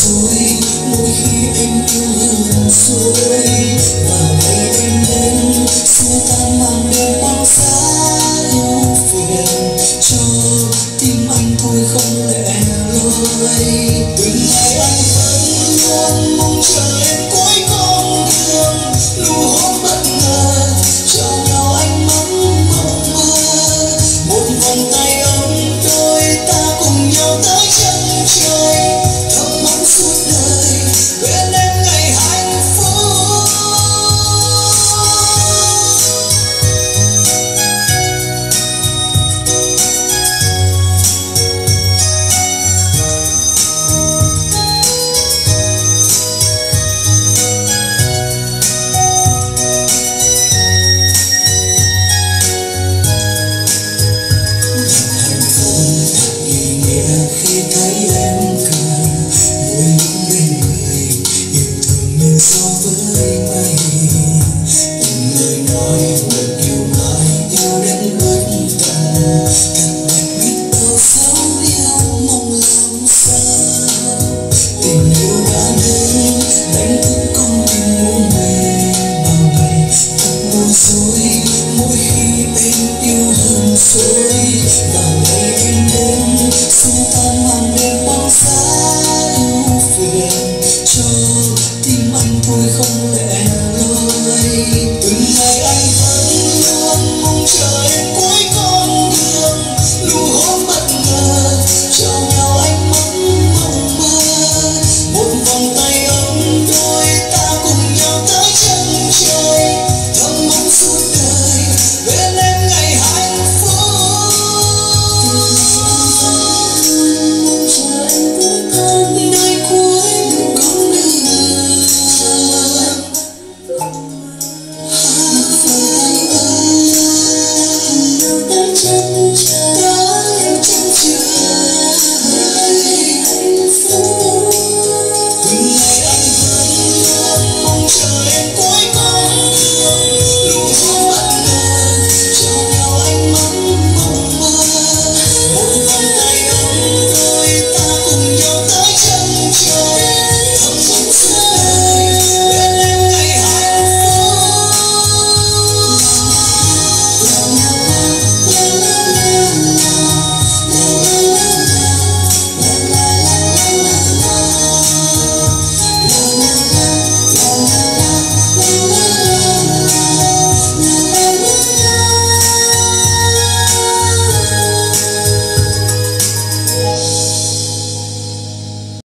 dối mỗi khi anh yêu hờn dối. Vào ngày đêm đến xua tan màn đêm băng giá ưu phiền, cho tim anh thôi không lẻ loi. Từng ngày anh vẫn luôn mong chờ em cuối con đường, nụ hôn bất ngờ trao nhau ánh mắt mộng mơ. Một vòng tay ôm đôi ta cùng nhau tới chân trời, thầm mong suốt đời bên em ngày hạnh phúc. Khi thấy em cười, môi những bên người yêu thương như gió với mây. Từng lời nói nguyện yêu mãi, yêu đến bất tận. Thật đẹp biết bao dấu yêu mong làm sao. Tình yêu đã đến đánh thức con tim muôn mê bao ngày. Thật bối rối mỗi khi em yêu hờn dối. Vào ngày em đến xua tan màn đêm băng giá ưu phiền, cho tim anh thôi không lẽ